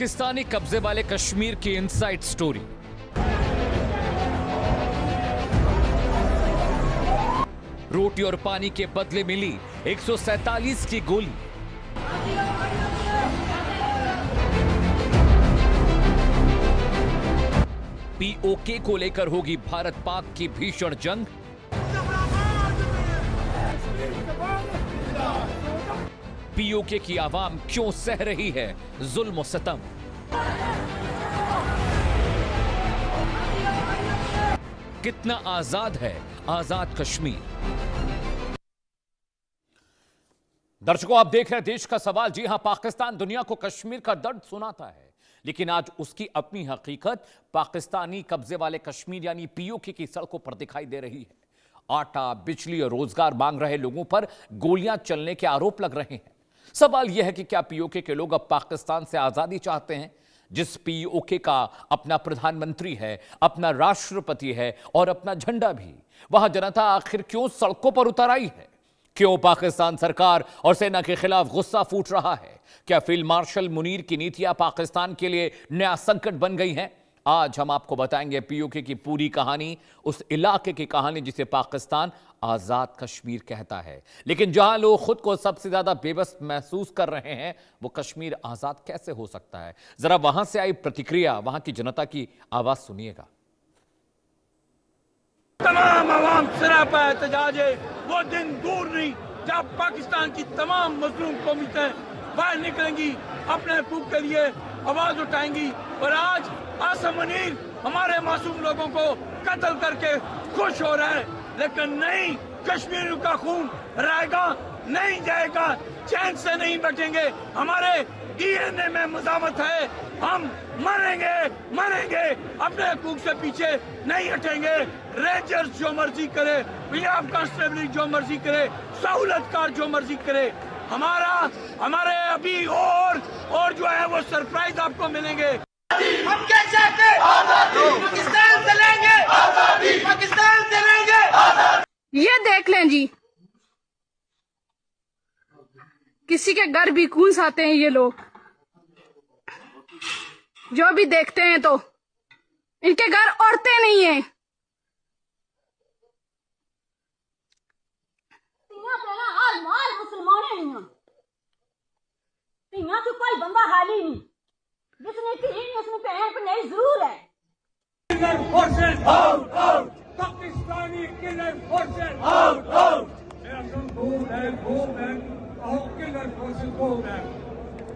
पाकिस्तानी कब्जे वाले कश्मीर की इनसाइड स्टोरी। रोटी और पानी के बदले मिली 147 की गोली। पीओके को लेकर होगी भारत पाक की भीषण जंग। पीओके की आवाम क्यों सह रही है जुल्म और सितम। कितना आजाद है आजाद कश्मीर। दर्शकों, आप देख रहे हैं देश का सवाल। जी हां, पाकिस्तान दुनिया को कश्मीर का दर्द सुनाता है, लेकिन आज उसकी अपनी हकीकत पाकिस्तानी कब्जे वाले कश्मीर यानी पीओके की सड़कों पर दिखाई दे रही है। आटा, बिजली और रोजगार मांग रहे लोगों पर गोलियां चलने के आरोप लग रहे हैं। सवाल यह है कि क्या पीओके के लोग अब पाकिस्तान से आजादी चाहते हैं, जिस पीओके का अपना प्रधानमंत्री है, अपना राष्ट्रपति है और अपना झंडा भी। वहां जनता आखिर क्यों सड़कों पर उतर आई है? क्यों पाकिस्तान सरकार और सेना के खिलाफ गुस्सा फूट रहा है? क्या फील्ड मार्शल मुनीर की नीतियां पाकिस्तान के लिए नया संकट बन गई हैं? आज हम आपको बताएंगे पीओके की पूरी कहानी, उस इलाके की कहानी जिसे पाकिस्तान आजाद कश्मीर कहता है। लेकिन जहां लोग खुद को सबसे ज्यादा बेबस महसूस कर रहे हैं, वो कश्मीर आजाद कैसे हो सकता है? जरा वहां से आई प्रतिक्रिया, वहां की जनता की आवाज सुनिएगा। तमाम आवाम सिरा पर एहतजाज है। वो दिन दूर नहीं जब पाकिस्तान की तमाम मजलूम कौमियतें बाहर निकलेंगी, अपने हकूक के लिए आवाज उठाएंगी। और आज आसिम मुनीर हमारे मासूम लोगों को कत्ल करके खुश हो रहा है, लेकिन नहीं, कश्मीर का खून रहेगा, नहीं जाएगा, चैन से नहीं बैठेंगे। हमारे डीएनए में मज़ामत है, हम मरेंगे मरेंगे, अपने हकूक से पीछे नहीं हटेंगे। रेंजर्स जो मर्जी करे, पंजाब कांस्टेबल जो मर्जी करे, सहूलतकार जो मर्जी करे, हमारे अभी और जो है वो सरप्राइज आपको मिलेंगे। हम क्या चाहते हैं? पाकिस्तान से लेंगे, पाकिस्तान से लेंगे। ये देख लें जी, किसी के घर भी कूंस आते हैं ये लोग। जो भी देखते हैं तो इनके घर औरतें नहीं है। तो कोई बंदा हाली नहीं, जिसने की नहीं उसने पहन पर नहीं जरूर है। Killer forces out, out. Pakistani killer forces out, out. Go back, go back. Our killer forces go back.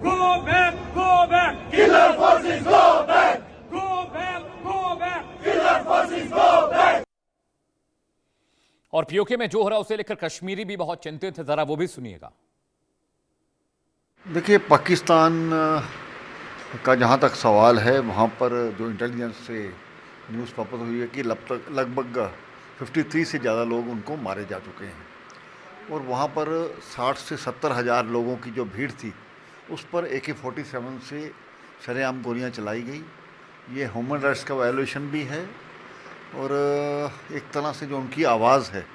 Go back, go back. Killer forces go back. Go back, go back. Killer forces go back. और PoK में जो हो रहा है उसे लेकर कश्मीरी भी बहुत चिंतित है, जरा वो भी सुनिएगा। देखिए, पाकिस्तान का जहाँ तक सवाल है, वहाँ पर जो इंटेलिजेंस से न्यूज़ प्राप्त हुई है कि लगभग 53 से ज़्यादा लोग उनको मारे जा चुके हैं। और वहाँ पर 60 से 70 हज़ार लोगों की जो भीड़ थी, उस पर AK-47 से शरेआम गोलियाँ चलाई गई। ये ह्यूमन राइट्स का वायलेशन भी है और एक तरह से जो उनकी आवाज़ है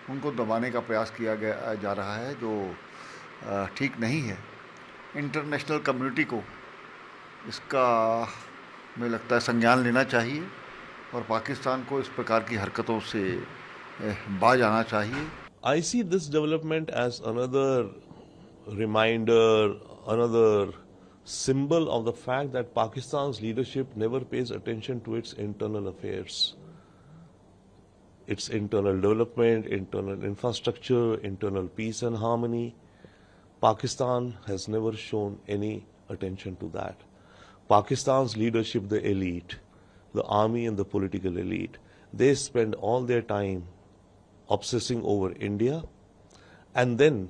उनको दबाने का प्रयास किया जा रहा है, जो ठीक नहीं है। इंटरनेशनल कम्युनिटी को इसका मुझे लगता है संज्ञान लेना चाहिए और पाकिस्तान को इस प्रकार की हरकतों से बाज आना चाहिए। I see this development as another reminder, another symbol of the fact that Pakistan's leadership never pays attention to its internal affairs, its internal development, internal infrastructure, internal peace and harmony. Pakistan has never shown any attention to that. Pakistan's leadership, the elite, the army and the political elite, they spend all their time obsessing over India and then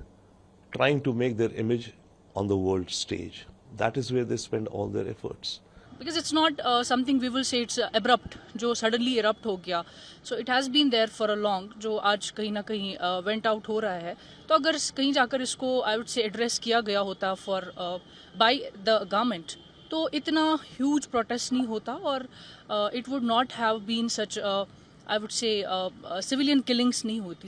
trying to make their image on the world stage. That is where they spend all their efforts. Because it's not something we will say it's abrupt, जो suddenly erupt हो गया. So it has been there for a long, जो आज कहीं ना कहीं went out हो रहा है. तो अगर कहीं जाकर इसको I would say address किया गया होता for by the government, तो इतना huge protest नहीं होता और it would not have been such I would say civilian killings नहीं होती,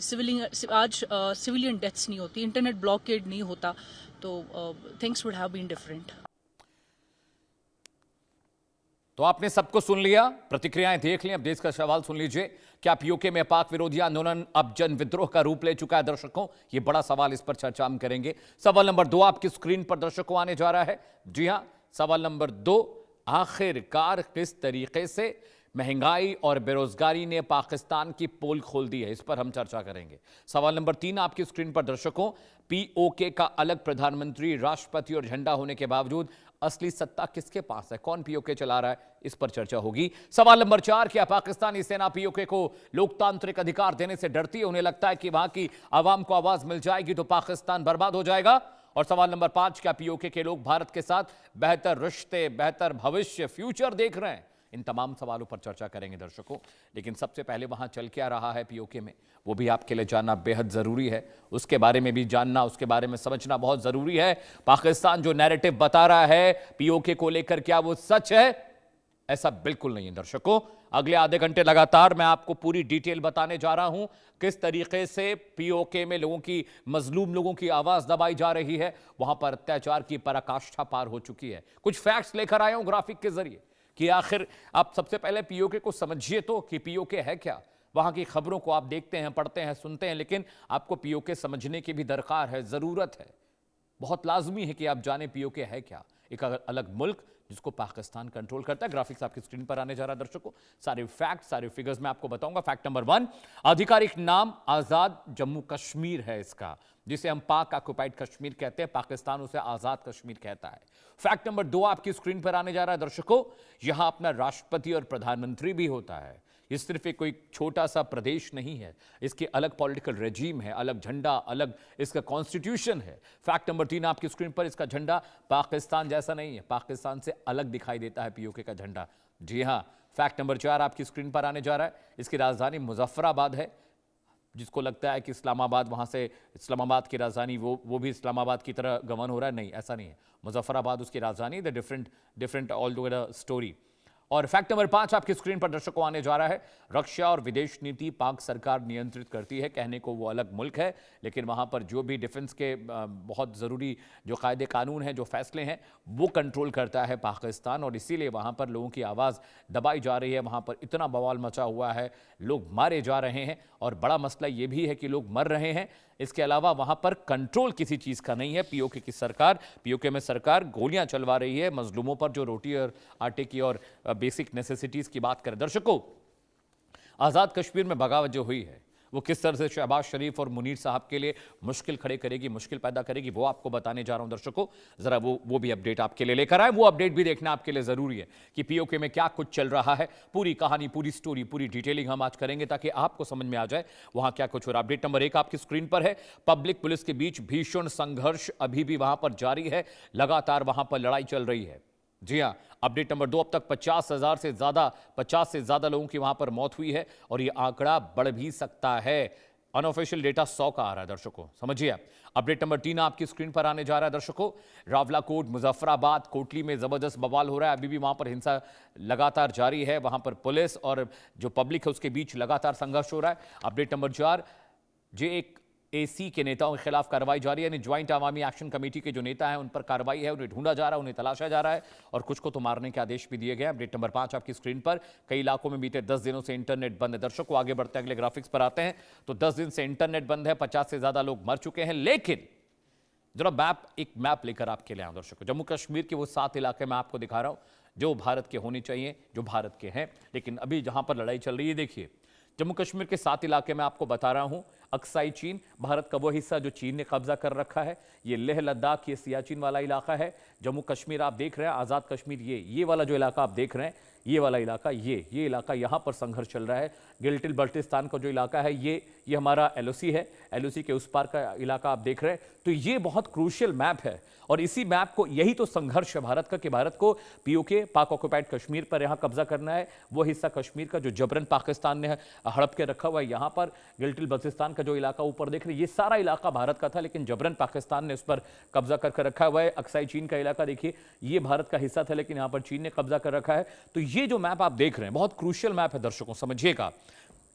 आज civilian deaths नहीं होती, internet blockade नहीं होता, तो things would have been different. तो आपने सबको सुन लिया, प्रतिक्रियाएं देख ली। अब देश का सवाल सुन लीजिए, क्या पीओके में पाक विरोधी आंदोलन अब जन विद्रोह का रूप ले चुका है? दर्शकों, ये बड़ा सवाल, इस पर चर्चा हम करेंगे। सवाल नंबर 2 आपकी स्क्रीन पर दर्शकों आने जा रहा है। जी हां, सवाल नंबर 2, आखिरकार किस तरीके से महंगाई और बेरोजगारी ने पाकिस्तान की पोल खोल दी है? इस पर हम चर्चा करेंगे। सवाल नंबर 3 आपकी स्क्रीन पर दर्शकों, पीओके का अलग प्रधानमंत्री, राष्ट्रपति और झंडा होने के बावजूद असली सत्ता किसके पास है? कौन पीओके चला रहा है? इस पर चर्चा होगी। सवाल नंबर 4, क्या पाकिस्तानी सेना पीओके को लोकतांत्रिक अधिकार देने से डरती है? उन्हें लगता है कि वहां की आवाम को आवाज मिल जाएगी तो पाकिस्तान बर्बाद हो जाएगा? और सवाल नंबर 5, क्या पीओके के लोग भारत के साथ बेहतर रिश्ते, बेहतर भविष्य, फ्यूचर देख रहे हैं? इन तमाम सवालों पर चर्चा करेंगे दर्शकों। लेकिन सबसे पहले वहां चल क्या रहा है पीओके में, वो भी आपके लिए जानना बेहद जरूरी है। उसके बारे में भी जानना, उसके बारे में समझना बहुत जरूरी है। पाकिस्तान जो नैरेटिव बता रहा है पीओके को लेकर, क्या वो सच है? ऐसा बिल्कुल नहीं है दर्शकों। अगले आधे घंटे लगातार मैं आपको पूरी डिटेल बताने जा रहा हूं, किस तरीके से पीओके में लोगों की, मजलूम लोगों की आवाज दबाई जा रही है, वहां पर अत्याचार की पराकाष्ठा पार हो चुकी है। कुछ फैक्ट्स लेकर आया हूं ग्राफिक के जरिए कि आखिर आप सबसे पहले पीओके को समझिए तो कि पीओके है क्या। वहां की खबरों को आप देखते हैं, पढ़ते हैं, सुनते हैं, लेकिन आपको पीओके समझने की भी दरकार है, जरूरत है, बहुत लाजमी है कि आप जाने पीओके है क्या। एक अलग मुल्क जिसको पाकिस्तान कंट्रोल करता है। ग्राफिक्स आपकी स्क्रीन पर आने जा रहा है दर्शकों। सारे फैक्ट, सारे फिगर्स मैं आपको बताऊंगा। फैक्ट नंबर 1, आधिकारिक नाम आजाद जम्मू कश्मीर है इसका, जिसे हम पाक ऑक्युपाइड कश्मीर कहते हैं, पाकिस्तान उसे आजाद कश्मीर कहता है। फैक्ट नंबर 2 आपकी स्क्रीन पर आने जा रहा है दर्शकों, यहां अपना राष्ट्रपति और प्रधानमंत्री भी होता है। ये सिर्फ एक कोई छोटा सा प्रदेश नहीं है, इसकी अलग पॉलिटिकल रेजीम है, अलग झंडा, अलग इसका कॉन्स्टिट्यूशन है। फैक्ट नंबर 3 आपकी स्क्रीन पर, इसका झंडा पाकिस्तान जैसा नहीं है, पाकिस्तान से अलग दिखाई देता है पीओके का झंडा। जी हां। फैक्ट नंबर 4 आपकी स्क्रीन पर आने जा रहा है, इसकी राजधानी मुजफ्फराबाद है। जिसको लगता है कि इस्लामाबाद, वहां से इस्लामाबाद की राजधानी वो भी इस्लामाबाद की तरह गवर्न हो रहा है, नहीं, ऐसा नहीं है। मुजफ्फराबाद उसकी राजधानी, the different all together story. और फैक्ट नंबर 5 आपकी स्क्रीन पर दर्शकों आने जा रहा है, रक्षा और विदेश नीति पाक सरकार नियंत्रित करती है। कहने को वो अलग मुल्क है, लेकिन वहां पर जो भी डिफेंस के बहुत जरूरी जो कायदे कानून हैं, जो फैसले हैं, वो कंट्रोल करता है पाकिस्तान। और इसीलिए वहां पर लोगों की आवाज दबाई जा रही है, वहां पर इतना बवाल मचा हुआ है, लोग मारे जा रहे हैं। और बड़ा मसला ये भी है कि लोग मर रहे हैं। इसके अलावा वहां पर कंट्रोल किसी चीज का नहीं है। पीओके की सरकार, पीओके में सरकार गोलियां चलवा रही है मजलूमों पर, जो रोटी और आटे की और बेसिक नेसेसिटीज की बात करें। दर्शकों, आजाद कश्मीर में बगावत जो हुई है, वो किस तरह से शहबाज शरीफ और मुनीर साहब के लिए मुश्किल खड़े करेगी, मुश्किल पैदा करेगी, वो आपको बताने जा रहा हूं दर्शकों। जरा वो भी अपडेट आपके लिए लेकर आए। वो अपडेट भी देखना आपके लिए जरूरी है कि पीओके में क्या कुछ चल रहा है। पूरी कहानी, पूरी स्टोरी, पूरी डिटेलिंग हम आज करेंगे ताकि आपको समझ में आ जाए वहां क्या कुछ हो रहा है। अपडेट नंबर 1 आपकी स्क्रीन पर है, पब्लिक पुलिस के बीच भीषण संघर्ष अभी भी वहां पर जारी है, लगातार वहां पर लड़ाई चल रही है। जी हां। अपडेट नंबर 2, अब तक 50 से ज्यादा लोगों की वहां पर मौत हुई है और यह आंकड़ा बढ़ भी सकता है। अनऑफिशियल डेटा 100 का आ रहा है दर्शकों, समझिए आप। अपडेट नंबर 3 आपकी स्क्रीन पर आने जा रहा है दर्शकों, रावलाकोट, मुजफ्फराबाद, कोटली में जबरदस्त बवाल हो रहा है। अभी भी वहां पर हिंसा लगातार जारी है, वहां पर पुलिस और जो पब्लिक है उसके बीच लगातार संघर्ष हो रहा है। अपडेट नंबर 4, JAC के नेताओं के खिलाफ कार्रवाई जारी है, यानी ज्वाइंट अवामी एक्शन कमेटी के जो नेता हैं उन पर कार्रवाई है, उन्हें ढूंढा जा रहा है, उन्हें तलाशा जा रहा है और कुछ को तो मारने के आदेश भी दिए गए हैं। अपडेट नंबर 5 आपकी स्क्रीन पर, कई इलाकों में बीते 10 दिनों से इंटरनेट बंद है। दर्शकों, आगे बढ़ते हैं, अगले ग्राफिक्स पर आते हैं। तो 10 दिन से इंटरनेट बंद है, 50 से ज्यादा लोग मर चुके हैं। लेकिन जरा एक मैप लेकर आपके लिए आऊं दर्शकों, जम्मू कश्मीर के वो 7 इलाके मैं आपको दिखा रहा हूं जो भारत के होने चाहिए, जो भारत के हैं, लेकिन अभी जहां पर लड़ाई चल रही है, देखिए जम्मू कश्मीर के 7 इलाके मैं आपको बता रहा हूं। अक्साई चीन, भारत का वो हिस्सा जो चीन ने कब्जा कर रखा है, ये लेह लद्दाख, ये सियाचिन वाला इलाका है। जम्मू कश्मीर आप देख रहे हैं, आजाद कश्मीर ये वाला जो इलाका आप देख रहे हैं, ये वाला इलाका, ये इलाका, यहां पर संघर्ष चल रहा है। गिलगित बल्टिस्तान का जो इलाका है, ये हमारा LOC है, LOC के उस पार का इलाका आप देख रहे हैं। तो ये बहुत क्रूशियल मैप है और इसी मैप को, यही तो संघर्ष है भारत का कि भारत को पीओके, पाक ऑक्युपाइड कश्मीर पर यहां कब्जा करना है। वो हिस्सा कश्मीर का जो जबरन पाकिस्तान ने हड़प के रखा हुआ है, यहां पर गिलगित बल्टिस्तान का जो इलाका ऊपर देख रहे हैं, ये सारा इलाका भारत का था, लेकिन जबरन पाकिस्तान ने उस पर कब्जा करके रखा हुआ है। अक्साई चीन का इलाका देखिए, ये भारत का हिस्सा था, लेकिन यहां पर चीन ने कब्जा कर रखा है। तो ये जो मैप आप देख रहे हैं बहुत क्रूशियल मैप है दर्शकों, समझिएगा।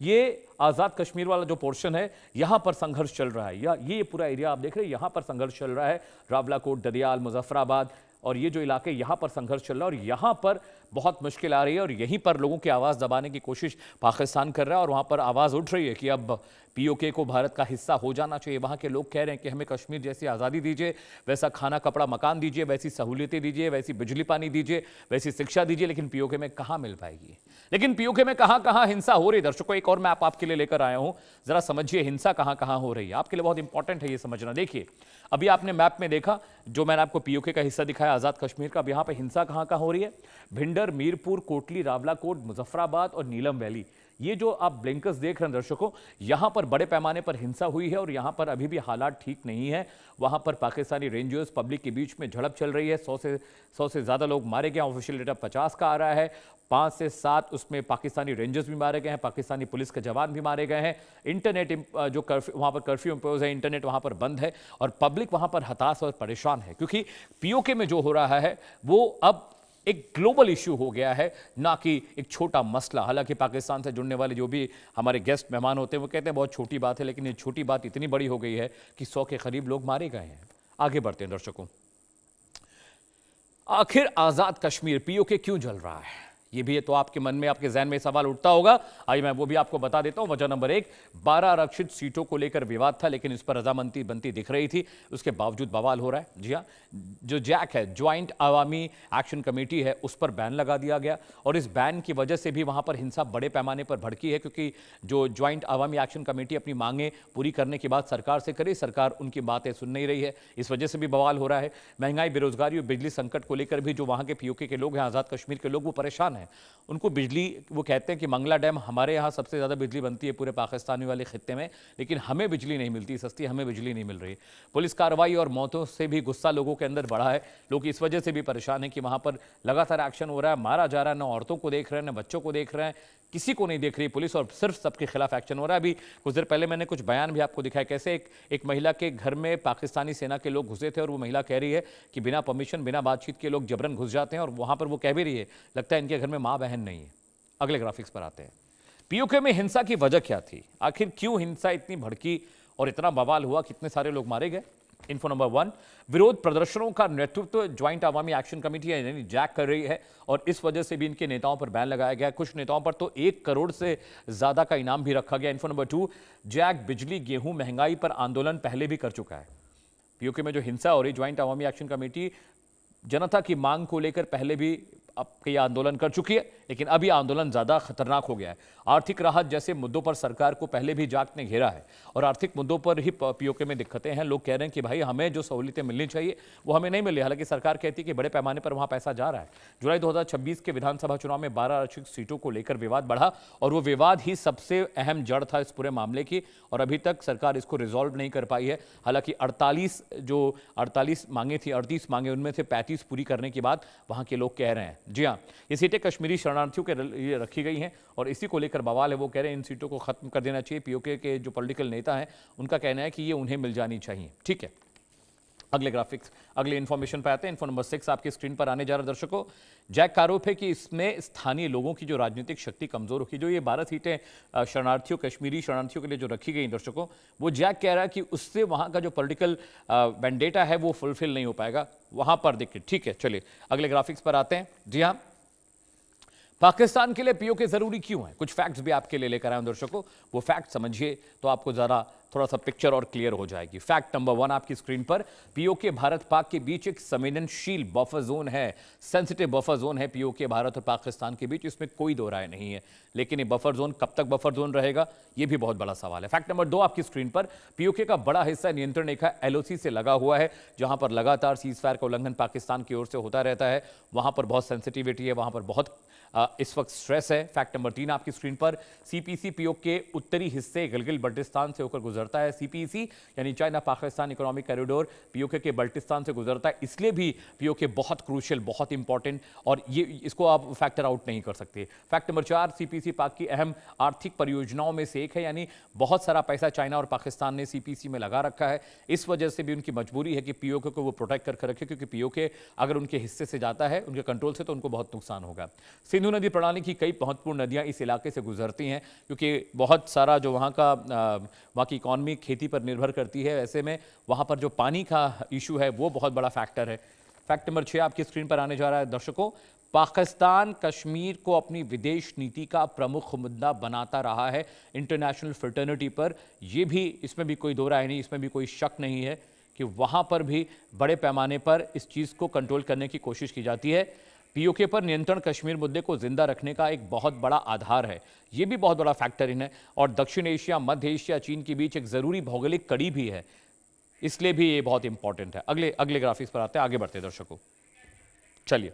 ये आजाद कश्मीर वाला जो पोर्शन है, यहां पर संघर्ष चल रहा है, या ये पूरा एरिया आप देख रहे हैं, यहां पर संघर्ष चल रहा है। रावलाकोट, ददियाल, मुजफ्फराबाद और ये जो इलाके, यहां पर संघर्ष चल रहा है और यहां पर बहुत मुश्किल आ रही है और यहीं पर लोगों की आवाज़ दबाने की कोशिश पाकिस्तान कर रहा है और वहाँ पर आवाज़ उठ रही है कि अब पीओके को भारत का हिस्सा हो जाना चाहिए। वहाँ के लोग कह रहे हैं कि हमें कश्मीर जैसी आज़ादी दीजिए, वैसा खाना कपड़ा मकान दीजिए, वैसी सहूलियतें दीजिए, वैसी बिजली पानी दीजिए, वैसी शिक्षा दीजिए, लेकिन पीओके में कहाँ मिल पाएगी। लेकिन पीओके में कहाँ कहाँ हिंसा हो रही है। दर्शकों, एक और मैप आपके लिए लेकर आया हूँ, जरा समझिए हिंसा कहाँ कहाँ हो रही है। आपके लिए बहुत इंपॉर्टेंट है ये समझना। देखिए, अभी आपने मैप में देखा, जो मैंने आपको पीओके का हिस्सा दिखाया आज़ाद कश्मीर का, अब यहाँ पे हिंसा कहाँ कहाँ हो रही है। भिंडर, मीरपुर, कोटली, रावलाकोट, मुजफ्फराबाद और नीलम वैली, ये जो आप ब्लिंकर्स देख रहे हैं दर्शकों, यहां पर बड़े पैमाने पर हिंसा हुई है और यहां पर अभी भी हालात ठीक नहीं है। वहां पर पाकिस्तानी रेंजर्स पब्लिक के बीच में झड़प चल रही है। 100 से ज़्यादा लोग मारे गए। ऑफिशियल डेटा 50 का आ रहा है। 5 से 7 उसमें पाकिस्तानी रेंजर्स भी मारे गए हैं, पाकिस्तानी पुलिस के जवान भी मारे गए हैं। इंटरनेट जो कर्फ्यू, वहां पर कर्फ्यू इम्पोज है, इंटरनेट वहां पर बंद है और पब्लिक वहां पर हताश और परेशान है, क्योंकि पीओके में जो हो रहा है वो अब एक ग्लोबल इश्यू हो गया है, ना कि एक छोटा मसला। हालांकि पाकिस्तान से जुड़ने वाले जो भी हमारे गेस्ट मेहमान होते हैं वो कहते हैं बहुत छोटी बात है, लेकिन ये छोटी बात इतनी बड़ी हो गई है कि 100 के करीब लोग मारे गए हैं। आगे बढ़ते हैं दर्शकों। आखिर आजाद कश्मीर पीओके क्यों जल रहा है, ये भी है तो आपके मन में, आपके जहन में सवाल उठता होगा। आइए मैं वो भी आपको बता देता हूं। वजह नंबर 1, 12 आरक्षित सीटों को लेकर विवाद था, लेकिन इस पर रजामंदी बनती दिख रही थी, उसके बावजूद बवाल हो रहा है। जी हाँ, जो जैक है, ज्वाइंट अवामी एक्शन कमेटी है, उस पर बैन लगा दिया गया और इस बैन की वजह से भी वहां पर हिंसा बड़े पैमाने पर भड़की है, क्योंकि जो ज्वाइंट अवामी एक्शन कमेटी अपनी मांगे पूरी करने के बाद सरकार से करे, सरकार उनकी बातें सुन नहीं रही है, इस वजह से भी बवाल हो रहा है। महंगाई, बेरोजगारी और बिजली संकट को लेकर भी जो वहां के पीओके के लोग हैं, आजाद कश्मीर के लोग, वो परेशान हैं। उनको बिजली, वो कहते हैं कि मंगला डैम, हमारे यहाँ सबसे ज़्यादा बिजली बनती है पूरे पाकिस्तानी वाले खित्ते में, लेकिन हमें बिजली नहीं मिलती, सस्ती हमें बिजली नहीं मिल रही। पुलिस कार्रवाई और मौतों से भी गुस्सा लोगों के अंदर बढ़ा है। लोग इस वजह से भी परेशान हैं कि वहाँ पर लगातार एक्शन हो रहा है, मारा जा रहा है, न औरतों को देख रहे हैं, न बच्चों को देख रहे हैं, किसी को नहीं देख रही पुलिस और सिर्फ सबके खिलाफ एक्शन हो रहा है। अभी कुछ देर पहले मैंने कुछ बयान भी आपको दिखाया, कैसे एक महिला के घर में पाकिस्तानी सेना के लोग घुसे थे और वो महिला कह रही है कि बिना परमिशन, बिना बातचीत के लोग जबरन घुस जाते हैं और वहाँ पर वो कह भी रही है, लगता है इनके घर में माँ बहन नहीं है। अगले ग्राफिक्स पर आते हैं। पीओके में हिंसा की वजह क्या थी, आखिर क्यों हिंसा इतनी भड़की और इतना बवाल हुआ, कितने सारे लोग मारे गए। इन्फो नंबर 1, विरोध प्रदर्शनों का नेतृत्व ज्वाइंट अवामी एक्शन कमेटी यानी जैक कर रही है और इस वजह से भी इनके नेताओं पर बैन लगाया गया। कुछ नेताओं पर तो 1 करोड़ से ज्यादा का इनाम भी रखा गया। इन्फो नंबर 2, जैक बिजली, गेहूं, महंगाई पर आंदोलन पहले भी कर चुका है। पीओके में जो हिंसा हो रही, ज्वाइंट अवामी एक्शन कमेटी जनता की मांग को लेकर पहले भी कई आंदोलन कर चुकी है, लेकिन अभी आंदोलन ज्यादा खतरनाक हो गया है। आर्थिक राहत जैसे मुद्दों पर सरकार को पहले भी जाक ने घेरा है और आर्थिक मुद्दों पर ही पीओके में दिक्कतें हैं। लोग कह रहे हैं कि भाई हमें जो सहूलियतें मिलनी चाहिए वो हमें नहीं मिली, हालांकि सरकार कहती है कि बड़े पैमाने पर वहां पैसा जा रहा है। जुलाई 2026 के विधानसभा चुनाव में 12 आरक्षित सीटों को लेकर विवाद बढ़ा और वो विवाद ही सबसे अहम जड़ था इस पूरे मामले की और अभी तक सरकार इसको रिजॉल्व नहीं कर पाई है। हालांकि 48 मांगे थी, 38 मांगे, उनमें से 35 पूरी करने के बाद वहां के लोग कह रहे हैं। जी हाँ, ये सीटें कश्मीरी शरणार्थियों के लिए रखी गई हैं और इसी को लेकर बवाल है। वो कह रहे हैं इन सीटों को खत्म कर देना चाहिए। पीओके के जो पॉलिटिकल नेता हैं उनका कहना है कि ये उन्हें मिल जानी चाहिए। ठीक है, अगले ग्राफिक्स, अगले इंफॉर्मेशन पे आते हैं। इन्फो नंबर 6 आपकी स्क्रीन पर आने जा रहा है दर्शकों। जैक का आरोप है कि इसमें स्थानीय लोगों की जो राजनीतिक शक्ति कमजोर होगी। जो ये 12 सीटें शरणार्थियों, कश्मीरी शरणार्थियों के लिए जो रखी गई दर्शकों, वो जैक कह रहा है कि उससे वहां का जो पॉलिटिकल मैंडेटा है वो फुलफिल नहीं हो पाएगा वहां पर। देखिए, ठीक है, चलिए अगले ग्राफिक्स पर आते हैं। जी हाँ, पाकिस्तान के लिए पीओके जरूरी क्यों है, कुछ फैक्ट्स भी आपके लिए लेकर आए हूं दर्शकों। वो फैक्ट समझिए तो आपको जरा थोड़ा सा पिक्चर और क्लियर हो जाएगी। फैक्ट नंबर 1 आपकी स्क्रीन पर, पीओके भारत पाक के बीच एक संवेदनशील बफर जोन है, सेंसिटिव बफर जोन है पीओके भारत और पाकिस्तान के बीच, इसमें कोई दो राय नहीं है। लेकिन ये बफर जोन कब तक बफर जोन रहेगा, ये भी बहुत बड़ा सवाल है। फैक्ट नंबर 2 आपकी स्क्रीन पर, पीओके का बड़ा हिस्सा नियंत्रण रेखा एलओसी से लगा हुआ है, जहां पर लगातार सीजफायर का उल्लंघन पाकिस्तान की ओर से होता रहता है। वहां पर बहुत सेंसिटिविटी है, वहां पर बहुत इस वक्त स्ट्रेस है। फैक्ट नंबर 3 आपकी स्क्रीन पर, सीपीसी पीओके के उत्तरी हिस्से गिलगित बल्टिस्तान से होकर गुजरता है। सीपीसी यानी China Pakistan economic corridor PoK के बल्टिस्तान से गुजरता है, इसलिए भी पीओके बहुत क्रूशियल, बहुत इंपॉर्टेंट और ये इसको आप फैक्टर आउट नहीं कर सकते। फैक्ट नंबर 4, सीपीसी पाक की अहम आर्थिक परियोजनाओं में से एक है, यानी बहुत सारा पैसा चाइना और पाकिस्तान ने सीपीसी में लगा रखा है। इस वजह से भी उनकी मजबूरी है कि पीओके को वो प्रोटेक्ट करके रखे, क्योंकि पीओके अगर उनके हिस्से से जाता है, उनके कंट्रोल से, तो उनको बहुत नुकसान होगा। सिंधु नदी प्रणाली की कई महत्वपूर्ण नदियां इस इलाके से गुजरती हैं, क्योंकि बहुत सारा जो वहाँ की इकॉनमी खेती पर निर्भर करती है। ऐसे में वहाँ पर जो पानी का इशू है वो बहुत बड़ा फैक्टर है। फैक्ट नंबर 6 आपकी स्क्रीन पर आने जा रहा है दर्शकों, पाकिस्तान कश्मीर को अपनी विदेश नीति का प्रमुख मुद्दा बनाता रहा है इंटरनेशनल फ्रेटर्निटी पर। यह भी, इसमें भी कोई दो राय नहीं, इसमें भी कोई शक नहीं है कि वहां पर भी बड़े पैमाने पर इस चीज़ को कंट्रोल करने की कोशिश की जाती है। पीओके पर नियंत्रण कश्मीर मुद्दे को जिंदा रखने का एक बहुत बड़ा आधार है, यह भी बहुत बड़ा फैक्टर इन है। और दक्षिण एशिया, मध्य एशिया, चीन के बीच एक ज़रूरी भौगोलिक कड़ी भी है, इसलिए भी ये बहुत इंपॉर्टेंट है। अगले ग्राफिक्स पर आते हैं, आगे बढ़ते हैं दर्शकों। चलिए,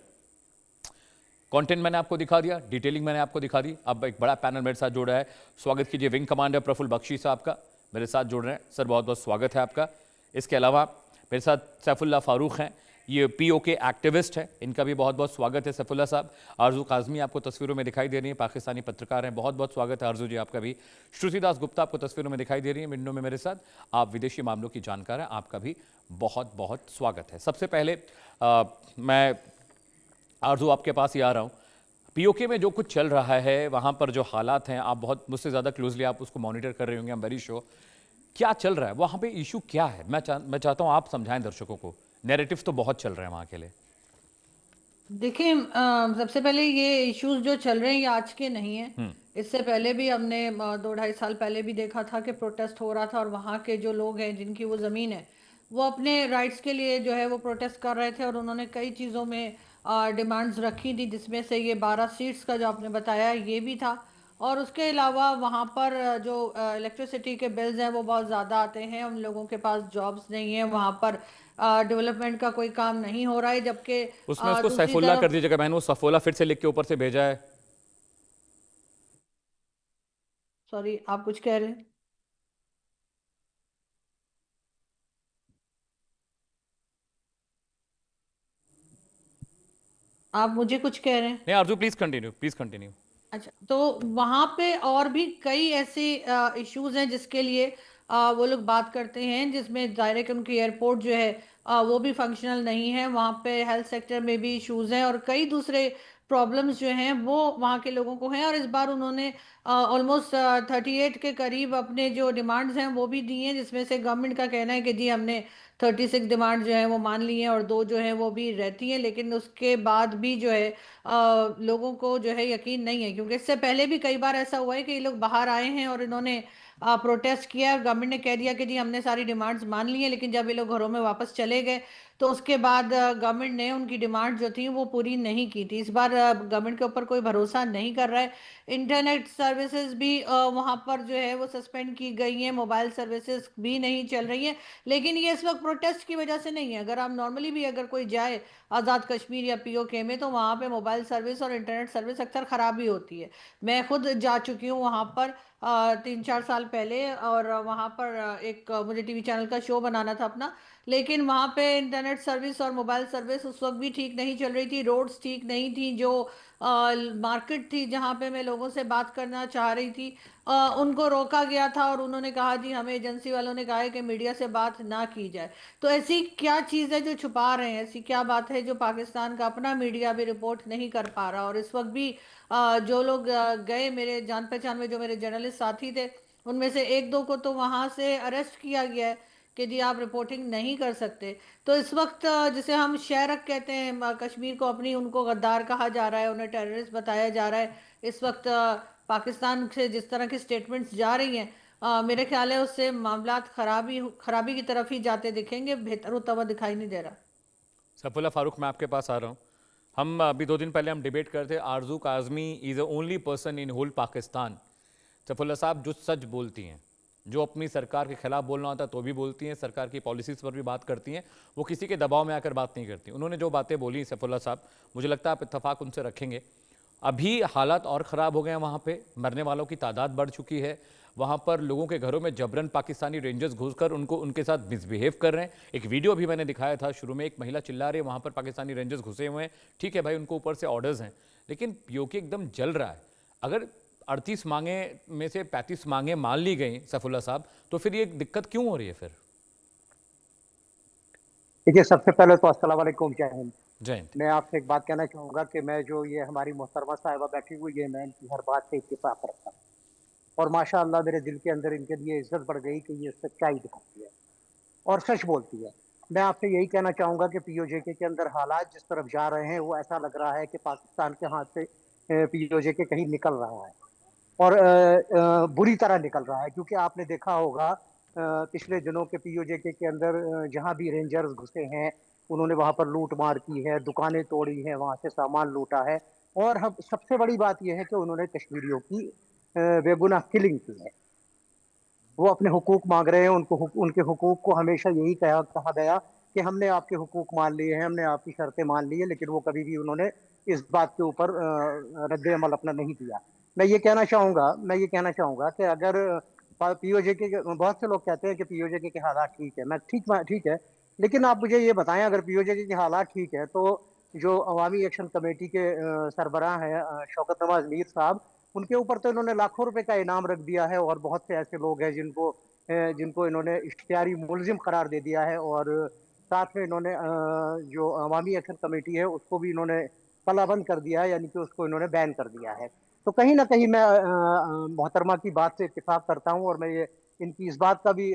कंटेंट मैंने आपको दिखा दिया, डिटेलिंग मैंने आपको दिखा दी। अब एक बड़ा पैनल मेरे साथ जुड़ रहा है। स्वागत कीजिए विंग कमांडर प्रफुल्ल बख्शी साहब का, मेरे साथ जुड़ रहे हैं। सर बहुत बहुत स्वागत है आपका। इसके अलावा मेरे साथ सैफुल्लाह फारूक हैं, ये पीओके एक्टिविस्ट हैं, इनका भी बहुत बहुत स्वागत है सैफुल्लाह साहब। आरजू काजमी आपको तस्वीरों में दिखाई दे रही है, पाकिस्तानी पत्रकार हैं, बहुत बहुत स्वागत है आरजू जी आपका भी। श्रुति दास गुप्ता आपको तस्वीरों में दिखाई दे रही है विंडो में मेरे साथ, आप विदेशी मामलों की जानकार हैं, आपका भी बहुत बहुत स्वागत है। सबसे पहले मैं आरजू आपके पास ही आ रहा हूँ। पीओके में जो कुछ चल रहा है, वहाँ पर जो हालात हैं, आप बहुत मुझसे ज़्यादा क्लोजली आप उसको मॉनिटर कर रहे होंगे, आई एम वेरी श्योर। क्या चल रहा है वहाँ पे, इशू क्या है? मैं चाहता हूँ आप समझाएं दर्शकों को। नैरेटिव तो बहुत चल रहे हैं वहाँ के लिए। देखिए, सबसे पहले ये इश्यूज जो चल रहे हैं ये आज के नहीं है। इससे पहले भी हमने 2-2.5 साल पहले भी देखा था कि प्रोटेस्ट हो रहा था, और वहाँ के जो लोग हैं जिनकी वो ज़मीन है, वो अपने राइट्स के लिए जो है वो प्रोटेस्ट कर रहे थे, और उन्होंने कई चीज़ों में डिमांड्स रखी थी, जिसमें से ये 12 सीट्स का जो आपने बताया ये भी था। और उसके अलावा वहाँ पर जो इलेक्ट्रिसिटी के बिल्स हैं वो बहुत ज़्यादा आते हैं, उन लोगों के पास जॉब्स नहीं है, वहाँ पर डेवलपमेंट का कोई काम नहीं हो रहा है, जबकि उसमें उसको सैफुल्लाह कर दीजिएगा, मैंने वो सफोला फिर से लिख के ऊपर से भेजा है। सॉरी, आप कुछ कह रहे हैं? आप मुझे कुछ कह रहे हैं? नहीं आरजू, प्लीज कंटिन्यू। अच्छा, तो वहाँ पे और भी कई ऐसे इश्यूज हैं जिसके लिए वो लोग बात करते हैं, जिसमें डायरेक्ट उनकी एयरपोर्ट जो है वो भी फंक्शनल नहीं है। वहाँ पे हेल्थ सेक्टर में भी इश्यूज हैं, और कई दूसरे प्रॉब्लम्स जो हैं वो वहाँ के लोगों को हैं। और इस बार उन्होंने ऑलमोस्ट 38 के करीब अपने जो डिमांड्स हैं वो भी दी हैं, जिसमें से गवर्नमेंट का कहना है कि जी हमने 36 डिमांड जो है वो मान ली हैं, और 2 जो है वो भी रहती हैं। लेकिन उसके बाद भी जो है लोगों को जो है यकीन नहीं है, क्योंकि इससे पहले भी कई बार ऐसा हुआ है कि ये लोग बाहर आए हैं और इन्होंने प्रोटेस्ट किया, गवर्नमेंट ने कह दिया कि जी हमने सारी डिमांड्स मान ली हैं, लेकिन जब ये लोग घरों में वापस चले गए तो उसके बाद गवर्नमेंट ने उनकी डिमांड जो थी वो पूरी नहीं की थी। इस बार गवर्नमेंट के ऊपर कोई भरोसा नहीं कर रहा है। इंटरनेट सर्विसेज भी वहाँ पर जो है वो सस्पेंड की गई हैं, मोबाइल सर्विसेज भी नहीं चल रही हैं। लेकिन ये इस वक्त प्रोटेस्ट की वजह से नहीं है। अगर आप नॉर्मली भी अगर कोई जाए आज़ाद कश्मीर या पीओके में, तो वहाँ पे मोबाइल सर्विस और इंटरनेट सर्विस अक्सर ख़राब ही होती है। मैं खुद जा चुकी हूँ वहाँ पर 3-4 साल पहले, और वहाँ पर एक मुझे टीवी चैनल का शो बनाना था अपना, लेकिन वहाँ पे इंटरनेट सर्विस और मोबाइल सर्विस उस वक्त भी ठीक नहीं चल रही थी, रोड्स ठीक नहीं थी, जो मार्केट थी जहाँ पे मैं लोगों से बात करना चाह रही थी उनको रोका गया था, और उन्होंने कहा जी हमें एजेंसी वालों ने कहा है कि मीडिया से बात ना की जाए। तो ऐसी क्या चीज़ है जो छुपा रहे हैं? ऐसी क्या बात है जो पाकिस्तान का अपना मीडिया भी रिपोर्ट नहीं कर पा रहा? और इस वक्त भी जो लोग गए, मेरे जान पहचान में जो मेरे जर्नलिस्ट साथी थे, उनमें से 1-2 को तो वहाँ से अरेस्ट किया गया है कि जी आप रिपोर्टिंग नहीं कर सकते। तो इस वक्त जिसे हम शेरक कहते हैं कश्मीर को अपनी, उनको गद्दार कहा जा रहा है, उन्हें टेररिस्ट बताया जा रहा है। इस वक्त पाकिस्तान से जिस तरह की स्टेटमेंट्स जा रही हैं, मेरे ख्याल है उससे मामलात खराबी की तरफ ही जाते दिखेंगे, बेहतर होता हुआ दिखाई नहीं दे रहा। सैफुल्लाह फारूक, मैं आपके पास आ रहा हूँ। हम अभी 2 दिन पहले हम डिबेट करते थे, Arzoo Kazmi is the only person in whole Pakistan, Saifullah साहब, जो सच बोलती हैं, जो अपनी सरकार के खिलाफ बोलना होता है तो भी बोलती हैं, सरकार की पॉलिसीज़ पर भी बात करती हैं, वो किसी के दबाव में आकर बात नहीं करती। उन्होंने जो बातें बोली सैफुल्लाह साहब, मुझे लगता है आप इत्तेफाक उनसे रखेंगे। अभी हालात और ख़राब हो गए हैं, वहाँ पे मरने वालों की तादाद बढ़ चुकी है, वहाँ पर लोगों के घरों में जबरन पाकिस्तानी रेंजर्स घुसकर उनके साथ मिसबिहेव कर रहे हैं। एक वीडियो भी मैंने दिखाया था शुरू में, एक महिला चिल्ला रही है वहाँ पर पाकिस्तानी रेंजर्स घुसे हुए हैं। ठीक है भाई, उनको ऊपर से ऑर्डर्स हैं, लेकिन पीओके एकदम जल रहा है। अगर 38 मांगे में से 35 मांगे मान ली गई सैफुल्लाह साहब, तो फिर ये दिक्कत क्यों हो रही है फिर? देखिए, सबसे पहले तो अस्सलाम वालेकुम, जय हिंद। जय हिंद। मैं आपसे एक बात कहना चाहूँगा कि मैं जो ये हमारी मोहतरमा साहिबा बैठी हुई है, मैं इनकी हर बात से इत्तेफाक रखता हूँ, और माशाअल्लाह मेरे दिल के अंदर इनके लिए इज्जत बढ़ गई कि ये सच्चाई दिखाती है और सच बोलती है। मैं आपसे यही कहना चाहूँगा कि पीओजेके के अंदर हालात जिस तरफ जा रहे हैं, वो ऐसा लग रहा है कि पाकिस्तान के हाथ से पीओजेके कहीं निकल रहा है और बुरी तरह निकल रहा है, क्योंकि आपने देखा होगा पिछले दिनों के पीओजेके के अंदर जहाँ भी रेंजर्स घुसे हैं, उन्होंने वहाँ पर लूट मार की है, दुकानें तोड़ी हैं, वहाँ से सामान लूटा है और हम सबसे बड़ी बात यह है कि उन्होंने कश्मीरियों की बेगुनाह किलिंग की है। वो अपने हुकूक मांग रहे हैं, उनके हुकूक को हमेशा यही कहा गया कि हमने आपके हुकूक मान लिए हैं, हमने आपकी शर्तें मान ली है, लेकिन वो कभी भी उन्होंने इस बात के ऊपर रद्द अमल अपना नहीं दिया। मैं ये कहना चाहूँगा कि अगर पीओजेके के बहुत से लोग कहते हैं कि पीओजेके के हालात ठीक है, ठीक है, लेकिन आप मुझे ये बताएं, अगर पीओजेके के हालात ठीक है तो जो अवामी एक्शन कमेटी के सरबराह हैं शौकत नवाज मीर साहब, उनके ऊपर तो इन्होंने लाखों रुपए का इनाम रख दिया है और बहुत से ऐसे लोग हैं जिनको इन्होंने इश्तिहारी मुलजिम करार दे दिया है और साथ में इन्होंने जो अवामी एक्शन कमेटी है उसको भी इन्होंने कलाबंद कर दिया है, यानी कि उसको इन्होंने बैन कर दिया है। तो कहीं ना कहीं मैं मोहतरमा की बात से इत्तेफाक करता हूँ और मैं ये इनकी इस बात का भी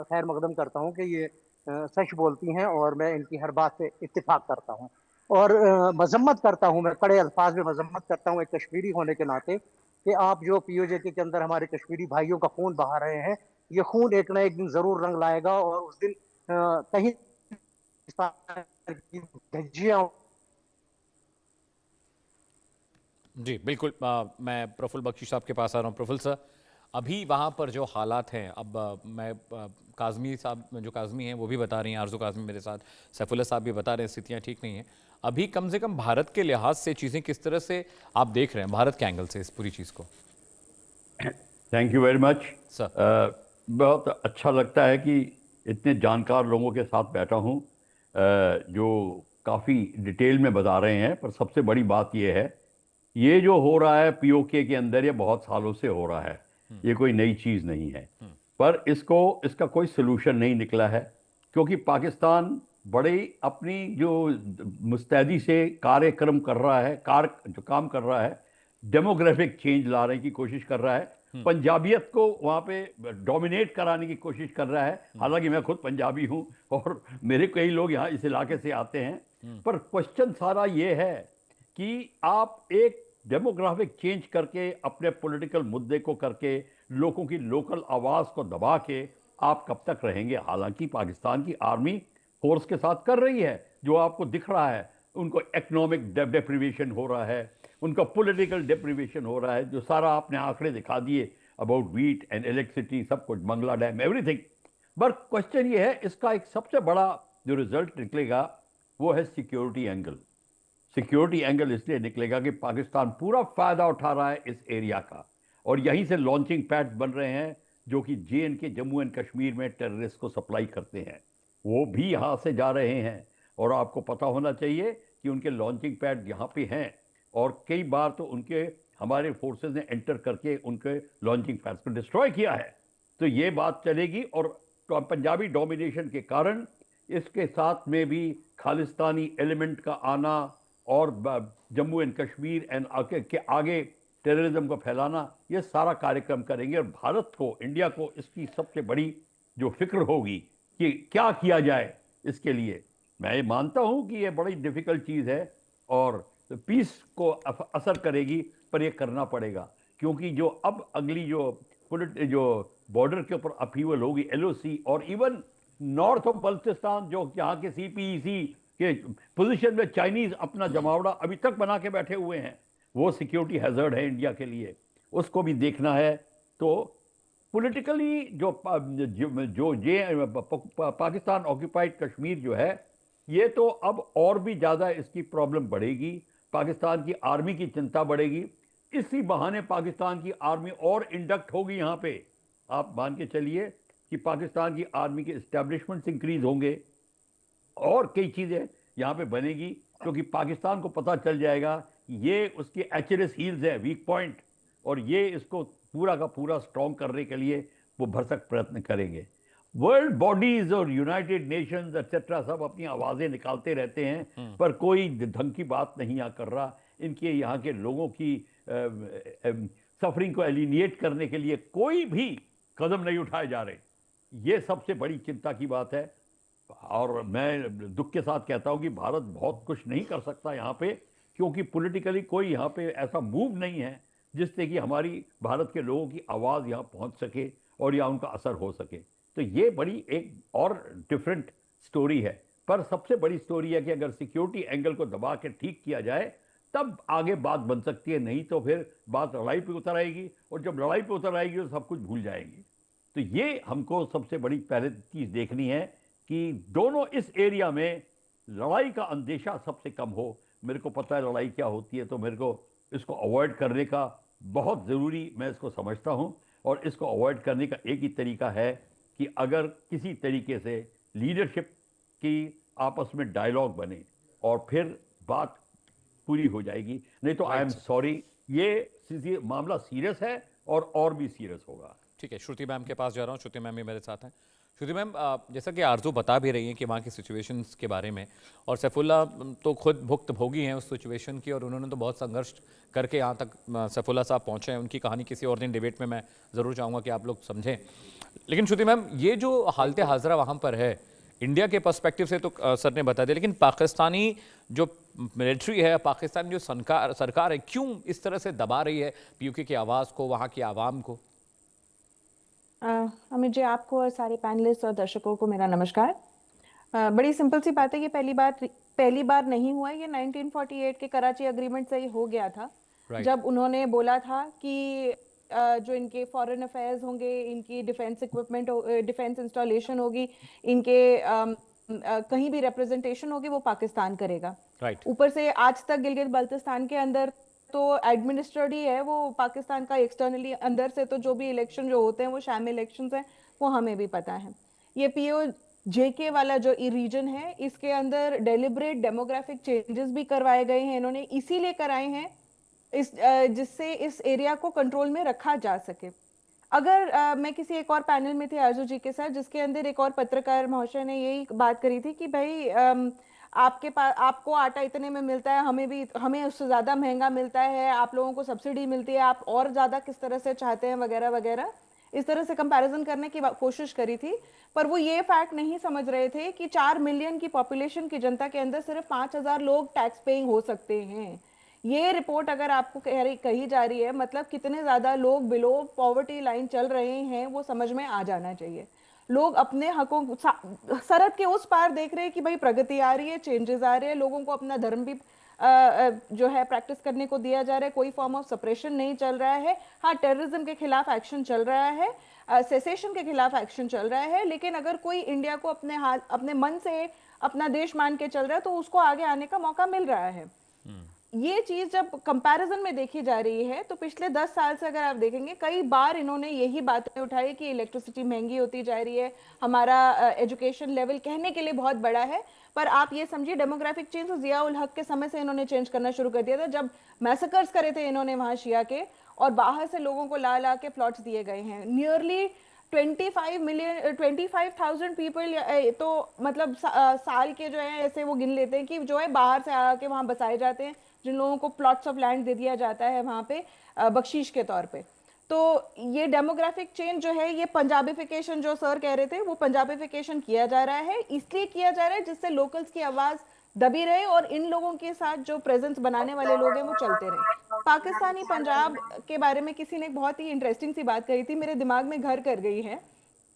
खैर मकदम करता हूँ कि ये सच बोलती हैं और मैं इनकी हर बात से इत्तेफाक करता हूँ और मजम्मत करता हूँ, मैं कड़े अल्फाज में मजम्मत करता हूँ एक कश्मीरी होने के नाते कि आप जो पीओजेके के अंदर हमारे कश्मीरी भाइयों का खून बहा रहे हैं, ये खून एक ना एक दिन जरूर रंग लाएगा और उस दिन कहीं धज्जियां। जी बिल्कुल। मैं प्रफुल्ल बख्शी साहब के पास आ रहा हूँ। प्रफुल्ल सर, अभी वहाँ पर जो हालात हैं, अब मैं काज़मी साहब जो काज़मी हैं वो भी बता रही हैं, आरजू काज़मी मेरे साथ, सैफुल्लाह साहब भी बता रहे हैं स्थितियाँ ठीक नहीं हैं। अभी कम से कम भारत के लिहाज से चीज़ें किस तरह से आप देख रहे हैं, भारत के एंगल से इस पूरी चीज़ को? Thank you very much sir. बहुत अच्छा लगता है कि इतने जानकार लोगों के साथ बैठा हूँ जो काफ़ी डिटेल में बता रहे हैं। पर सबसे बड़ी बात यह है, ये जो हो रहा है पीओके के अंदर, ये बहुत सालों से हो रहा है, ये कोई नई चीज़ नहीं है। पर इसका कोई सलूशन नहीं निकला है, क्योंकि पाकिस्तान बड़ी अपनी जो मुस्तैदी से कार्यक्रम कर रहा है, जो काम कर रहा है, डेमोग्राफिक चेंज लाने की कोशिश कर रहा है, पंजाबियत को वहाँ पे डोमिनेट कराने की कोशिश कर रहा है। हालांकि मैं खुद पंजाबी हूँ और मेरे कई लोग यहाँ इस इलाके से आते हैं, पर क्वेश्चन सारा ये है कि आप एक डेमोग्राफिक चेंज करके, अपने पॉलिटिकल मुद्दे को करके, लोगों की लोकल आवाज़ को दबा के आप कब तक रहेंगे? हालांकि पाकिस्तान की आर्मी फोर्स के साथ कर रही है, जो आपको दिख रहा है, उनको इकोनॉमिक डेप्रिवेशन हो रहा है, उनका पॉलिटिकल डेप्रिवेशन हो रहा है, जो सारा आपने आंकड़े दिखा दिए अबाउट वीट एंड इलेक्ट्रिसिटी, सब कुछ, Mangla dam, everything. But question ये है, इसका एक सबसे बड़ा जो रिजल्ट निकलेगा वो है सिक्योरिटी एंगल। सिक्योरिटी एंगल इसलिए निकलेगा कि पाकिस्तान पूरा फ़ायदा उठा रहा है इस एरिया का, और यहीं से लॉन्चिंग पैड्स बन रहे हैं जो कि JNK, जम्मू एंड कश्मीर में टेररिस्ट को सप्लाई करते हैं, वो भी यहाँ से जा रहे हैं। और आपको पता होना चाहिए कि उनके लॉन्चिंग पैड यहाँ पे हैं, और कई बार तो हमारे फोर्सेस ने एंटर करके उनके लॉन्चिंग पैड्स को डिस्ट्रॉय किया है। तो ये बात चलेगी, और पंजाबी डोमिनेशन के कारण इसके साथ में भी खालिस्तानी एलिमेंट का आना और जम्मू एंड कश्मीर एंड के आगे टेररिज्म को फैलाना, ये सारा कार्यक्रम करेंगे। और भारत को, इंडिया को इसकी सबसे बड़ी जो फिक्र होगी कि क्या किया जाए इसके लिए। मैं ये मानता हूँ कि ये बड़ी डिफ़िकल्ट चीज़ है और पीस को असर करेगी, पर ये करना पड़ेगा, क्योंकि जो अब अगली जो बॉर्डर के ऊपर अपीवल होगी, LOC और इवन नॉर्थ ऑफ बल्चिस्तान, जो यहाँ के CPEC के पोजीशन में चाइनीज़ अपना जमावड़ा अभी तक बना के बैठे हुए हैं, वो सिक्योरिटी हैज़र्ड है इंडिया के लिए, उसको भी देखना है। तो पॉलिटिकली जो पाकिस्तान ऑक्यूपाइड कश्मीर जो है, ये तो अब और भी ज़्यादा इसकी प्रॉब्लम बढ़ेगी, पाकिस्तान की आर्मी की चिंता बढ़ेगी। इसी बहाने पाकिस्तान की आर्मी और इंडक्ट होगी यहाँ पे। आप मान के चलिए कि पाकिस्तान की आर्मी के इस्टेब्लिशमेंट्स इंक्रीज होंगे और कई चीज़ें यहाँ पे बनेगी, क्योंकि पाकिस्तान को पता चल जाएगा ये उसकी एचएलएस हील्स है, वीक पॉइंट, और ये इसको पूरा का पूरा स्ट्रॉन्ग करने के लिए वो भरसक प्रयत्न करेंगे। वर्ल्ड बॉडीज और यूनाइटेड नेशंस एक्सेट्रा सब अपनी आवाज़ें निकालते रहते हैं, पर कोई ढंग की बात नहीं कर रहा। इनके यहाँ के लोगों की सफरिंग को एलिनिएट करने के लिए कोई भी कदम नहीं उठाए जा रहे। ये सबसे बड़ी चिंता की बात है। और मैं दुख के साथ कहता हूं कि भारत बहुत कुछ नहीं कर सकता यहाँ पे, क्योंकि पॉलिटिकली कोई यहाँ पे ऐसा मूव नहीं है जिससे कि हमारी भारत के लोगों की आवाज़ यहाँ पहुँच सके और या उनका असर हो सके। तो ये बड़ी एक और डिफरेंट स्टोरी है। पर सबसे बड़ी स्टोरी है कि अगर सिक्योरिटी एंगल को दबा के ठीक किया जाए तब आगे बात बन सकती है, नहीं तो फिर बात लड़ाई पे उतर आएगी, और जब लड़ाई पे उतर आएगी तो सब कुछ भूल जाएंगे। तो ये हमको सबसे बड़ी पहले चीज़ देखनी है कि दोनों इस एरिया में लड़ाई का अंदेशा सबसे कम हो। मेरे को पता है लड़ाई क्या होती है, तो मेरे को इसको अवॉइड करने का बहुत ज़रूरी मैं इसको समझता हूँ। और इसको अवॉइड करने का एक ही तरीका है कि अगर किसी तरीके से लीडरशिप की आपस में डायलॉग बने और फिर बात पूरी हो जाएगी। नहीं तो आई एम सॉरी, ये मामला सीरियस है और भी सीरियस होगा। ठीक है, श्रुति मैम के पास जा रहा हूँ। श्रुति मैम भी मेरे साथ हैं। श्रुति मैम, जैसा कि आरजू बता भी रही हैं कि वहाँ की सिचुएशंस के बारे में, और सैफुल्ला तो खुद भुक्तभोगी हैं उस सिचुएशन की, और उन्होंने तो बहुत संघर्ष करके यहाँ तक सैफुल्ला साहब पहुँचे हैं। उनकी कहानी किसी और दिन डिबेट में मैं ज़रूर चाहूँगा कि आप लोग समझें। लेकिन श्रुति मैम, ये जो हालत हाजरा वहाँ पर है, इंडिया के पर्सपेक्टिव से तो सर ने बता दिया, लेकिन पाकिस्तानी जो मिलिट्री है, पाकिस्तान जो सरकार है, क्यों इस तरह से दबा रही है पीओके की आवाज़ को, वहाँ की आवाम को? अमित जी, आपको और सारे पैनलिस्ट और दर्शकों को मेरा नमस्कार। बड़ी सिंपल सी बात है, ये पहली बार नहीं हुआ। ये 1948 के कराची एग्रीमेंट से ही हो गया था। जब उन्होंने बोला था कि जो इनके फॉरेन अफेयर्स होंगे, इनकी डिफेंस इक्विपमेंट, डिफेंस इंस्टॉलेशन होगी, इनके कहीं भी रिप्रेजेंटेशन होगी, वो पाकिस्तान करेगा। ऊपर से आज तक गिलगित बल्तिस्तान के अंदर तो एडमिनिस्ट्रेड ही है वो पाकिस्तान का, एक्सटर्नली अंदर से तो जो भी इलेक्शन जो होते हैं वो शैम इलेक्शंस हैं, वो हमें भी पता है। ये POJK वाला जो रीजन है, इसके अंदर डेलिब्रेट डेमोग्राफिक चेंजेस भी करवाए गए हैं। इन्होंने इसीलिए कराए हैं जिससे इस एरिया को कंट्रोल में रखा जा सके। अगर मैं किसी एक और पैनल में थी आरजू जी के साथ, जिसके अंदर एक और पत्रकार महाशय ने यही बात करी थी कि भाई आपके पास, आपको आटा इतने में मिलता है, हमें उससे ज़्यादा महंगा मिलता है, आप लोगों को सब्सिडी मिलती है, आप और ज़्यादा किस तरह से चाहते हैं, वगैरह वगैरह। इस तरह से कंपैरिजन करने की कोशिश करी थी। पर वो ये फैक्ट नहीं समझ रहे थे कि 4 मिलियन की पॉपुलेशन की जनता के अंदर सिर्फ 5000 लोग टैक्स पेइंग हो सकते हैं। ये रिपोर्ट अगर आपको कही जा रही है, मतलब कितने ज़्यादा लोग बिलो पॉवर्टी लाइन चल रहे हैं, वो समझ में आ जाना चाहिए। लोग अपने हकों, सरहद के उस पार देख रहे हैं कि भाई प्रगति आ रही है, चेंजेस आ रहे हैं, लोगों को अपना धर्म भी जो है प्रैक्टिस करने को दिया जा रहा है, कोई फॉर्म ऑफ सप्रेशन नहीं चल रहा है। हाँ, टेररिज्म के खिलाफ एक्शन चल रहा है, सेसेशन के खिलाफ एक्शन चल रहा है, लेकिन अगर कोई इंडिया को अपने मन से अपना देश मान के चल रहा है तो उसको आगे आने का मौका मिल रहा है। ये चीज जब कंपैरिजन में देखी जा रही है तो पिछले 10 साल से अगर आप देखेंगे, कई बार इन्होंने यही बातें उठाई कि इलेक्ट्रिसिटी महंगी होती जा रही है, हमारा एजुकेशन लेवल कहने के लिए बहुत बड़ा है, पर आप ये समझिए डेमोग्राफिक चेंज तो जिया उल हक के समय से इन्होंने चेंज करना शुरू कर दिया था, जब मैसेकर्स करे थे इन्होंने वहां शिया के, और बाहर से लोगों को ला के प्लॉट्स दिए गए हैं। नियरली 25,000 पीपल, तो मतलब साल के जो है ऐसे वो गिन लेते हैं कि जो है बाहर से आके वहां बसाए जाते हैं, जिन लोगों को प्लॉट्स ऑफ लैंड दे दिया जाता है वहां पे बख्शीश के तौर पे। तो ये डेमोग्राफिक चेंज जो है, ये पंजाबिफिकेशन जो सर कह रहे थे, वो पंजाबिफिकेशन किया जा रहा है, इसलिए किया जा रहा है जिससे लोकल्स की आवाज दबी रहे और इन लोगों के साथ जो प्रेजेंस बनाने वाले लोग हैं वो चलते रहे। पाकिस्तानी पंजाब के बारे में किसी ने बहुत ही इंटरेस्टिंग सी बात कही थी, मेरे दिमाग में घर कर गई है,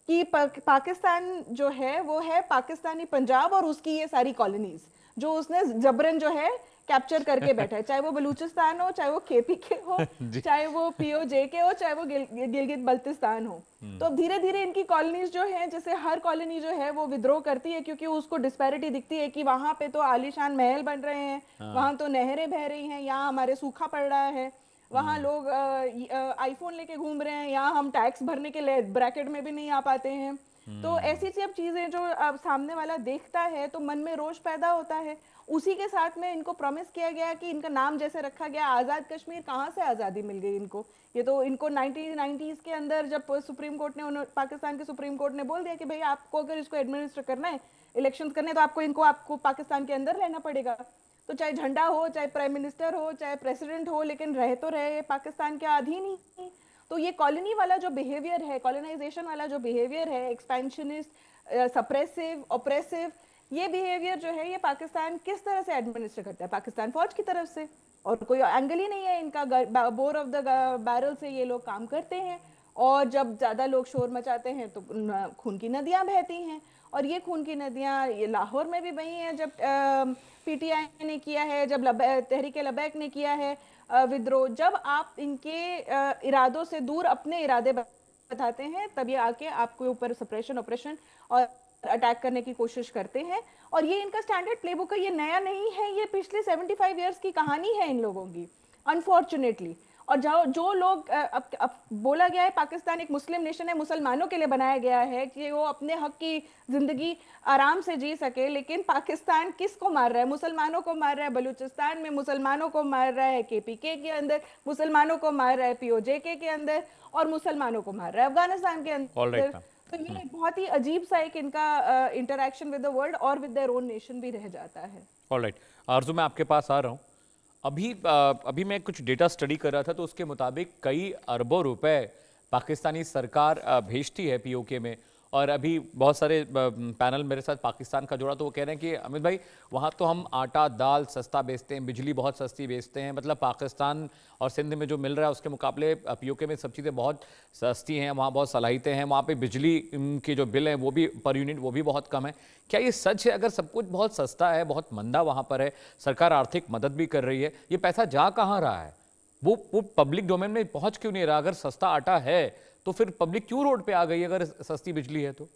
कि पाकिस्तान जो है वो है पाकिस्तानी पंजाब और उसकी ये सारी कॉलोनीज जो उसने जबरन जो है कैप्चर करके बैठा है, चाहे वो बलूचिस्तान हो, चाहे वो KPK हो, चाहे वो POJK हो, चाहे वो गिलगित बल्तिस्तान हो। तो अब धीरे धीरे इनकी कॉलोनीज जो है, जैसे हर कॉलोनी जो है वो विद्रोह करती है, क्योंकि उसको डिस्पैरिटी दिखती है कि वहां पे तो आलीशान महल बन रहे हैं, वहां तो नहरें बह रही हैं, यहाँ हमारे सूखा पड़ रहा है, वहाँ लोग आईफोन लेके घूम रहे हैं, यहाँ हम टैक्स भरने के लिए ब्रैकेट में भी नहीं आ पाते हैं। तो ऐसी सब चीजें जो अब सामने वाला देखता है तो मन में रोष पैदा होता है। उसी के साथ में इनको प्रॉमिस किया गया कि इनका नाम जैसे रखा गया आज़ाद कश्मीर, कहाँ से आज़ादी मिल गई इनको? ये तो इनको 1990s के अंदर जब सुप्रीम कोर्ट ने, पाकिस्तान के सुप्रीम कोर्ट ने बोल दिया कि भाई आपको अगर इसको एडमिनिस्टर करना है, इलेक्शंस करने, तो आपको पाकिस्तान के अंदर रहना पड़ेगा। तो चाहे झंडा हो, चाहे प्राइम मिनिस्टर हो, चाहे प्रेसिडेंट हो, लेकिन रह तो रहे पाकिस्तान के अधीन ही। तो ये कॉलोनी वाला जो बिहेवियर है, कॉलोनाइजेशन वाला जो बिहेवियर है, एक्सपेंशनिस्ट, सप्रेसिव, ऑप्रेसिव, ये बिहेवियर जो है ये पाकिस्तान किस तरह से एडमिनिस्टर करता है? पाकिस्तान फौज की तरफ से, और कोई एंगल ही नहीं है इनका। बोर ऑफ द बैरल से ये लोग काम करते हैं, और जब ज़्यादा लोग शोर मचाते हैं तो खून की नदियाँ बहती हैं। और ये खून की नदियाँ ये लाहौर में भी बही हैं, जब पीटीआई ने किया है, जब तहरीक लबैक ने किया है विद्रोह। जब आप इनके इरादों से दूर अपने इरादे बताते हैं, तब ये आके आपके ऊपर सप्रेशन, ऑपरेशन और अटैक करने की कोशिश करते हैं। और ये इनका स्टैंडर्ड प्लेबुक है, ये नया नहीं है, ये पिछले 75 इयर्स की कहानी है इन लोगों की, अनफॉर्चुनेटली। और जो लोग अब बोला गया है पाकिस्तान एक मुस्लिम नेशन है, मुसलमानों के लिए बनाया गया है कि वो अपने हक की जिंदगी आराम से जी सके, लेकिन पाकिस्तान किसको मार रहा है? मुसलमानों को मार रहा है। बलूचिस्तान में मुसलमानों को मार रहा है, केपीके के अंदर मुसलमानों को मार रहा है, पीओजेके के अंदर, और मुसलमानों को मार रहा है अफगानिस्तान के अंदर। तो ये बहुत ही अजीब सा एक इनका इंटरेक्शन विद द वर्ल्ड और विद देयर ओन नेशन भी रह जाता है। ऑलराइट, आरजू मैं आपके पास आ रहा हूँ। अभी मैं कुछ डेटा स्टडी कर रहा था, तो उसके मुताबिक कई अरबों रुपए पाकिस्तानी सरकार भेजती है पीओके में। और अभी बहुत सारे पैनल मेरे साथ पाकिस्तान का जुड़ा, तो वो कह रहे हैं कि अमित भाई वहाँ तो हम आटा दाल सस्ता बेचते हैं, बिजली बहुत सस्ती बेचते हैं, मतलब पाकिस्तान और सिंध में जो मिल रहा है उसके मुकाबले पीओके में सब चीज़ें बहुत सस्ती हैं, वहाँ बहुत सलाहियतें हैं, वहाँ पे बिजली की जो बिल है वो भी पर यूनिट वो भी बहुत कम है। क्या ये सच है? अगर सब कुछ बहुत सस्ता है, बहुत मंदा वहाँ पर है, सरकार आर्थिक मदद भी कर रही है, ये पैसा जा कहाँ रहा है? वो पब्लिक डोमेन में पहुँच क्यों नहीं रहा? अगर सस्ता आटा है तो फिर पब्लिक क्यों रोड पे आ गई अगर सस्ती बिजली है तो?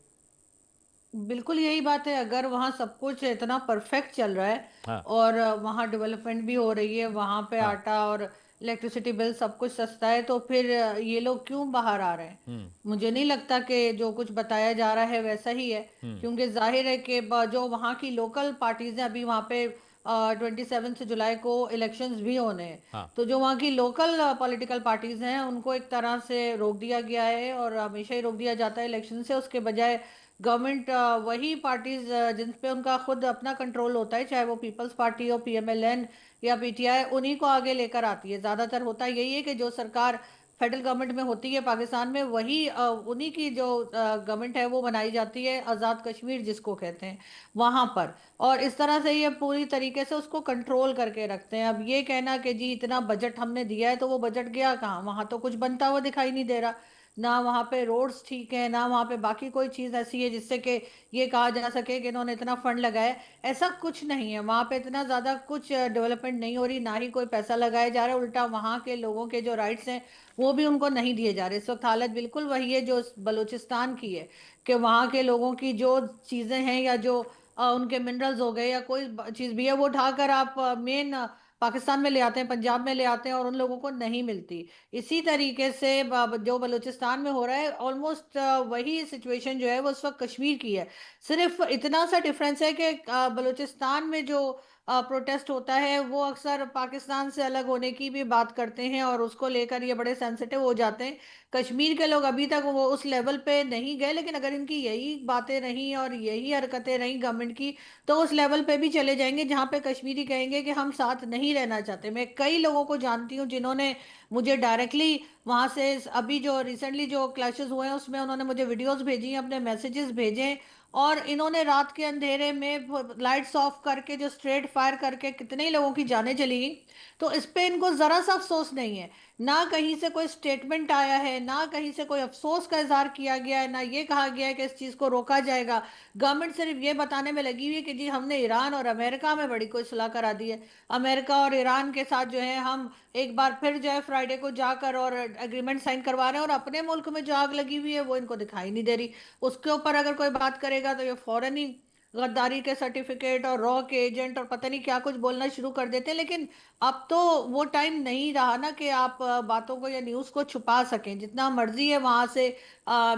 बिल्कुल यही बात है। अगर वहाँ सब कुछ इतना परफेक्ट चल रहा है, हाँ। और वहाँ डेवलपमेंट भी हो रही है, वहाँ पे हाँ। आटा और इलेक्ट्रिसिटी बिल सब कुछ सस्ता है, तो फिर ये लोग क्यों बाहर आ रहे हैं? मुझे नहीं लगता कि जो कुछ बताया जा रहा है वैसा ही है, क्योंकि जाहिर है कि जो वहाँ की लोकल पार्टीज हैं, अभी वहाँ पे 27 जुलाई को इलेक्शंस भी होने हैं। हाँ। तो जो वहाँ की लोकल पॉलिटिकल पार्टीज हैं उनको एक तरह से रोक दिया गया है, और हमेशा ही रोक दिया जाता है इलेक्शन से। उसके बजाय गवर्नमेंट वही पार्टीज जिन पे उनका खुद अपना कंट्रोल होता है, चाहे वो पीपल्स पार्टी हो, पीएमएलएन या पीटीआई, उन्हीं को आगे लेकर आती है। ज़्यादातर होता यही है कि जो सरकार फेडरल गवर्नमेंट में होती है पाकिस्तान में, वही उन्हीं की जो गवर्नमेंट है वो बनाई जाती है, आज़ाद कश्मीर जिसको कहते हैं, वहाँ पर। और इस तरह से ये पूरी तरीके से उसको कंट्रोल करके रखते हैं। अब ये कहना कि जी इतना बजट हमने दिया है, तो वो बजट गया कहाँ? वहाँ तो कुछ बनता हुआ दिखाई नहीं दे रहा, ना वहाँ पे रोड्स ठीक है, ना वहाँ पे बाकी कोई चीज़ ऐसी है जिससे कि ये कहा जा सके कि इन्होंने इतना फंड लगाया। ऐसा कुछ नहीं है, वहाँ पे इतना ज़्यादा कुछ डेवलपमेंट नहीं हो रही, ना ही कोई पैसा लगाया जा रहा है। उल्टा वहाँ के लोगों के जो राइट्स हैं वो भी उनको नहीं दिए जा रहे। इस वक्त हालत बिल्कुल वही है जो बलूचिस्तान की है, कि वहाँ के लोगों की जो चीज़ें हैं, या जो उनके मिनरल्स हो गए या कोई चीज़ भी है, वो उठाकर आप मेन पाकिस्तान में ले आते हैं, पंजाब में ले आते हैं, और उन लोगों को नहीं मिलती। इसी तरीके से जो बलूचिस्तान में हो रहा है, ऑलमोस्ट वही सिचुएशन जो है वो उस वक्त कश्मीर की है। सिर्फ इतना सा डिफरेंस है कि बलूचिस्तान में जो प्रोटेस्ट होता है वो अक्सर पाकिस्तान से अलग होने की भी बात करते हैं, और उसको लेकर ये बड़े सेंसिटिव हो जाते हैं। कश्मीर के लोग अभी तक वो उस लेवल पे नहीं गए, लेकिन अगर इनकी यही बातें रही और यही हरकतें रही गवर्नमेंट की, तो उस लेवल पे भी चले जाएंगे जहाँ पे कश्मीरी कहेंगे कि हम साथ नहीं रहना चाहते। मैं कई लोगों को जानती हूँ जिन्होंने मुझे डायरेक्टली वहाँ से, अभी जो रिसेंटली जो क्लैशेस हुए हैं उसमें उन्होंने मुझे वीडियोस भेजी, अपने मैसेजेस भेजे, और इन्होंने रात के अंधेरे में लाइट्स ऑफ करके जो स्ट्रेट फायर करके कितने ही लोगों की जानें चली गई। तो इस पे इनको ज़रा सा अफसोस नहीं है, ना कहीं से कोई स्टेटमेंट आया है, ना कहीं से कोई अफसोस का इजहार किया गया है, ना ये कहा गया है कि इस चीज़ को रोका जाएगा। गवर्नमेंट सिर्फ ये बताने में लगी हुई है कि जी हमने ईरान और अमेरिका में बड़ी कोई सुलह करा दी है, अमेरिका और ईरान के साथ जो है हम एक बार फिर जो है फ्राइडे को जाकर और एग्रीमेंट साइन करवा रहे हैं, और अपने मुल्क में जो आग लगी हुई है वो इनको दिखाई नहीं दे रही। उसके ऊपर अगर कोई बात करेगा तो ये फौरन ही गद्दारी के सर्टिफिकेट और रॉ के एजेंट और पता नहीं क्या कुछ बोलना शुरू कर देते हैं। लेकिन अब तो वो टाइम नहीं रहा ना कि आप बातों को या न्यूज़ को छुपा सकें। जितना मर्जी है वहाँ से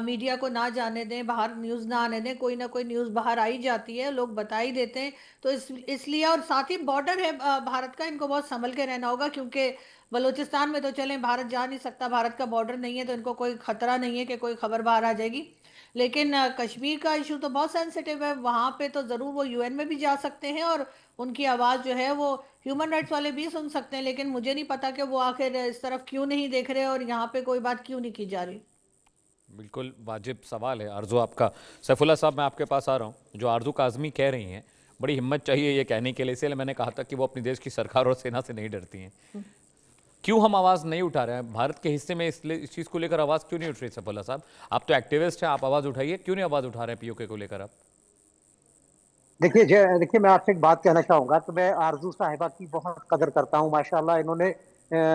मीडिया को ना जाने दें, बाहर न्यूज़ ना आने दें, कोई ना कोई न्यूज़ बाहर आई जाती है, लोग बता ही देते हैं। तो इसलिए, और साथ ही बॉर्डर है भारत का, इनको बहुत संभल के रहना होगा, क्योंकि बलूचिस्तान में तो चलें भारत जा नहीं सकता, भारत का बॉर्डर नहीं है, तो इनको कोई खतरा नहीं है कि कोई खबर बाहर आ जाएगी। लेकिन कश्मीर का इशू तो बहुत सेंसिटिव है, वहाँ पे तो ज़रूर वो यूएन में भी जा सकते हैं और उनकी आवाज़ जो है वो ह्यूमन राइट्स वाले भी सुन सकते हैं, लेकिन मुझे नहीं पता कि वो आखिर इस तरफ क्यों नहीं देख रहे और यहाँ पे कोई बात क्यों नहीं की जा रही। बिल्कुल वाजिब सवाल है आरजू आपका। सैफुल्ला साहब, मैं आपके पास आ रहा हूँ। जो आरजू काज़मी कह रही हैं, बड़ी हिम्मत चाहिए ये कहने के लिए, इसलिए मैंने कहा था कि वो अपने देश की सरकार और सेना से नहीं डरती हैं। क्यों हम आवाज़ नहीं उठा रहे हैं? भारत के हिस्से में इस चीज़ को लेकर आवाज़ क्यों नहीं उठ रही? सैफुल्ला साहब, आप तो एक्टिविस्ट हैं, आप आवाज़ उठाइए। क्यों नहीं आवाज़ उठा रहे हैं पीओके को लेकर आप? देखिए मैं आपसे एक बात कहना चाहूंगा। तो मैं आरजू साहिबा की बहुत कदर करता हूँ, माशाल्लाह इन्होंने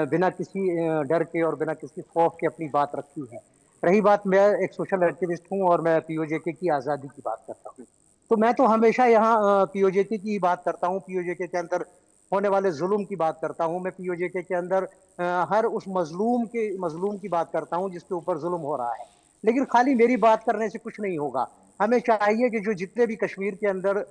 बिना किसी डर के और बिना किसी खौफ के अपनी बात रखी है। रही बात, मैं एक सोशल एक्टिविस्ट हूँ और मैं पीओजेके की आज़ादी की बात करता हूँ। तो मैं तो हमेशा यहाँ पीओजेके की बात करता हूँ, पीओजेके के अंदर होने वाले जुल्म की बात करता हूँ। मैं पीओजेके के अंदर हर उस मजलूम की बात करता हूँ जिसके ऊपर जुल्म हो रहा है। लेकिन खाली मेरी बात करने से कुछ नहीं होगा। हमें चाहिए कि जो जितने भी कश्मीर के अंदर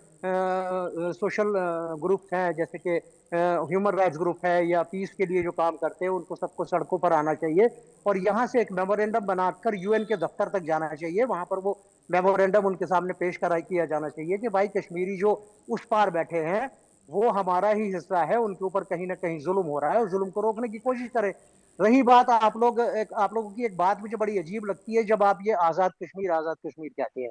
सोशल ग्रुप्स हैं, जैसे कि ह्यूमन राइट्स ग्रुप है या पीस के लिए जो काम करते हैं, उनको सबको सड़कों पर आना चाहिए और यहाँ से एक मेमोरेंडम बनाकर यूएन के दफ्तर तक जाना चाहिए। वहां पर वो मेमोरेंडम उनके सामने पेश किया जाना चाहिए कि भाई कश्मीरी जो उस पार बैठे हैं वो हमारा ही हिस्सा है, उनके ऊपर कहीं ना कहीं जुल्म हो रहा है और जुल्म को रोकने की कोशिश करें। रही बात आप लोगों की एक बात मुझे बड़ी अजीब लगती है जब आप ये आजाद कश्मीर कहते हैं।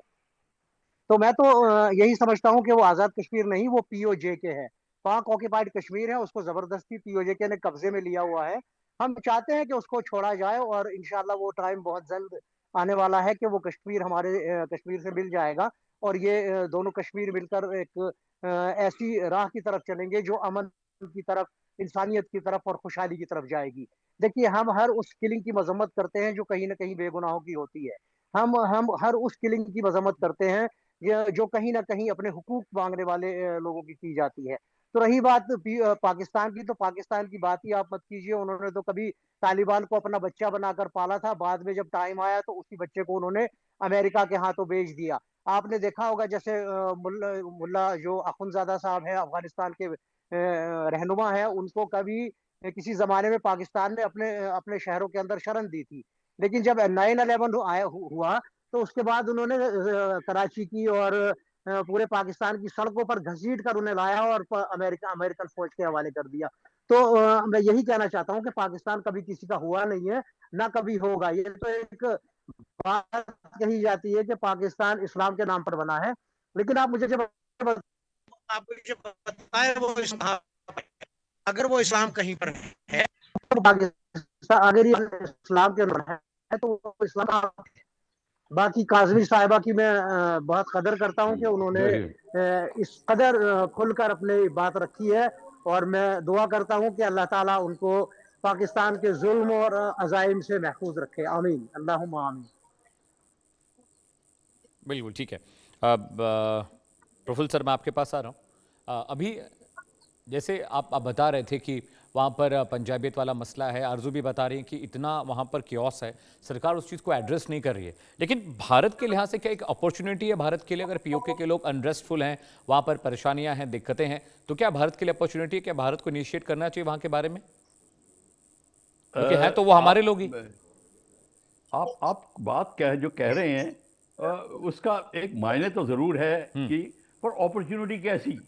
तो मैं तो यही समझता हूँ कि वो आजाद कश्मीर नहीं, वो पीओजेके है। पाक ऑक्यूपाइड कश्मीर है, उसको जबरदस्ती पीओजेके ने कब्जे में लिया हुआ है। हम चाहते हैं कि उसको छोड़ा जाए और इंशाल्लाह वो टाइम बहुत जल्द आने वाला है कि वो कश्मीर हमारे कश्मीर से मिल जाएगा और ये दोनों कश्मीर मिलकर एक ऐसी राह की तरफ चलेंगे जो अमन की तरफ, इंसानियत की तरफ और खुशहाली की तरफ जाएगी। देखिए, हम हर उस किलिंग की मजम्मत करते हैं जो कहीं ना कहीं बेगुनाहों की होती है। हम हर उस किलिंग की मजम्मत करते हैं जो कहीं ना कहीं अपने हुकूक मांगने वाले लोगों की जाती है। तो रही बात पाकिस्तान की, तो पाकिस्तान की बात ही आप मत कीजिए। उन्होंने तो कभी तालिबान को अपना बच्चा बनाकर पाला था, बाद में जब टाइम आया तो उसी बच्चे को उन्होंने अमेरिका के हाथों बेच दिया। आपने देखा होगा जैसे मुल्ला जो अखुंजादा साहब है, अफगानिस्तान के रहनुमा है, उनको कभी किसी जमाने में पाकिस्तान ने अपने अपने शहरों के अंदर शरण दी थी। लेकिन जब 9/11 हुआ तो उसके बाद उन्होंने कराची की और पूरे पाकिस्तान की सड़कों पर घसीट कर उन्हें लाया और अमेरिकन फौज के हवाले कर दिया। तो मैं यही कहना चाहता हूँ कि पाकिस्तान कभी किसी का हुआ नहीं है, ना कभी होगा। ये तो एक बात कही जाती है कि पाकिस्तान इस्लाम के नाम पर बना है, लेकिन आप मुझे जब बताए वो अगर वो इस्लाम कहीं पर है तो पाकिस्तान, अगर ये इस्लाम के अंदर है तो वो इस्लाम। बाकी काजमी साहिबा की मैं बहुत कदर करता हूं कि उन्होंने इस कदर खुलकर अपनी बात रखी है और मैं दुआ करता हूं कि अल्लाह ताला उनको पाकिस्तान के जुल्म और अजाइम से महफूज रखे। आमीन, अल्लाहुम्मा आमीन। बिल्कुल ठीक है। अब प्रफुल्ल सर, मैं आपके पास आ रहा हूँ। अभी जैसे आप बता रहे थे कि वहाँ पर पंजाबियत वाला मसला है, आरजू भी बता रही है कि इतना वहाँ पर क्योस है, सरकार उस चीज़ को एड्रेस नहीं कर रही है। लेकिन भारत के लिहाज से क्या एक अपॉर्चुनिटी है भारत के लिए? अगर पीओके के लोग अनरेस्टफुल हैं, वहाँ पर परेशानियाँ हैं, दिक्कतें हैं, तो क्या भारत के लिए अपॉर्चुनिटी है? क्या भारत को इनिशिएट करना चाहिए वहाँ के बारे में? क्योंकि है तो वो हमारे लोग ही। आप बात जो कह रहे हैं उसका एक मायने तो जरूर है कि, पर अपॉर्चुनिटी कैसी,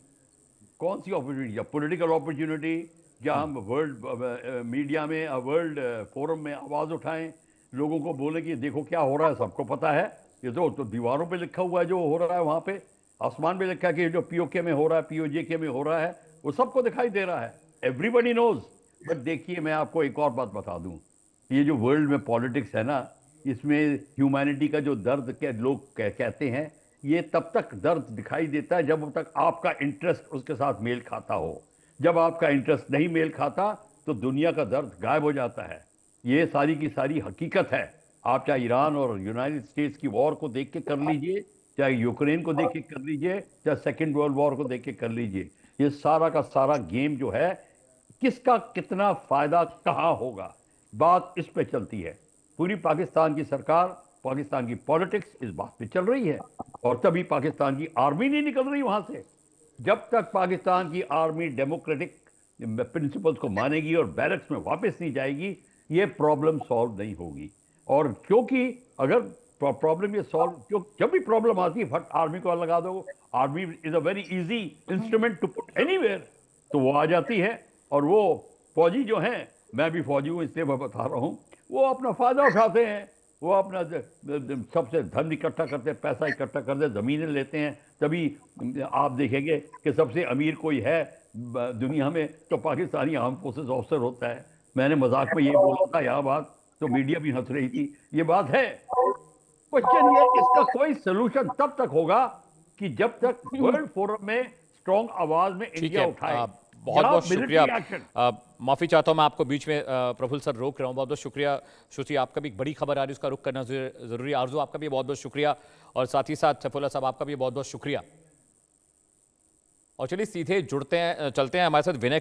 कौन सी अपॉर्चुनिटी? पॉलिटिकल अपॉर्चुनिटी, या हम वर्ल्ड मीडिया में, वर्ल्ड फोरम में आवाज़ उठाएं, लोगों को बोले कि देखो क्या हो रहा है, सबको पता है। ये तो दीवारों पे लिखा हुआ है जो हो रहा है, वहाँ पे आसमान पे लिखा है कि जो पीओके में हो रहा है, पीओजेके में हो रहा है, वो सबको दिखाई दे रहा है। Everybody knows. बट देखिए, मैं आपको एक और बात बता दूं, ये जो वर्ल्ड में पॉलिटिक्स है ना, इसमें ह्यूमैनिटी का जो दर्द के लोग कहते हैं, ये तब तक दर्द दिखाई देता है जब तक आपका इंटरेस्ट उसके साथ मेल खाता हो। जब आपका इंटरेस्ट नहीं मेल खाता तो दुनिया का दर्द गायब हो जाता है। ये सारी की सारी हकीकत है। आप चाहे ईरान और यूनाइटेड स्टेट्स की वॉर को देख के कर लीजिए, चाहे यूक्रेन को देख के कर लीजिए, चाहे सेकेंड वर्ल्ड वॉर को देख के कर लीजिए, ये सारा का सारा गेम जो है, किसका कितना फायदा कहाँ होगा, बात इस पे चलती है। पूरी पाकिस्तान की सरकार, पाकिस्तान की पॉलिटिक्स इस बात पे चल रही है, और तभी पाकिस्तान की आर्मी नहीं निकल रही वहां से। जब तक पाकिस्तान की आर्मी डेमोक्रेटिक प्रिंसिपल्स को मानेगी और बैरक्स में वापस नहीं जाएगी, ये प्रॉब्लम सॉल्व नहीं होगी। और क्योंकि अगर प्रॉब्लम ये सॉल्व, क्यों जब भी प्रॉब्लम आती है फट आर्मी को लगा दो, army is a very easy instrument to put anywhere, तो वो आ जाती है। और वो फौजी जो हैं, मैं भी फौजी हूँ इसलिए मैं बता रहा हूँ, वो अपना फायदा उठाते हैं, वो अपना सबसे धन इकट्ठा करते हैं, पैसा इकट्ठा करते हैं, ज़मीनें लेते हैं। तभी आप देखेंगे कि सबसे अमीर कोई है दुनिया में तो पाकिस्तानी आर्म फोर्सेस ऑफिसर होता है। मैंने मजाक में ये बोला था यहाँ बात, तो मीडिया भी हंस रही थी, ये बात है। क्वेश्चन ये, इसका कोई सोल्यूशन तब तक होगा कि जब तक वर्ल्ड फोरम में स्ट्रॉन्ग आवाज में इंडिया उठाए। बहुत बहुत शुक्रिया। माफी चाहता हूं मैं आपको बीच में प्रफुल्ल सर रोक रहा हूं। बहुत बहुत शुक्रिया श्रुति, आपका भी एक बड़ी खबर आ रही है, उसका रुख करना जरूरी। आरजू आपका भी बहुत बहुत शुक्रिया, और साथ ही साथ सैफुल्लाह साहब आपका भी बहुत बहुत शुक्रिया। और चलिए सीधे चलते हैं हमारे साथ विनय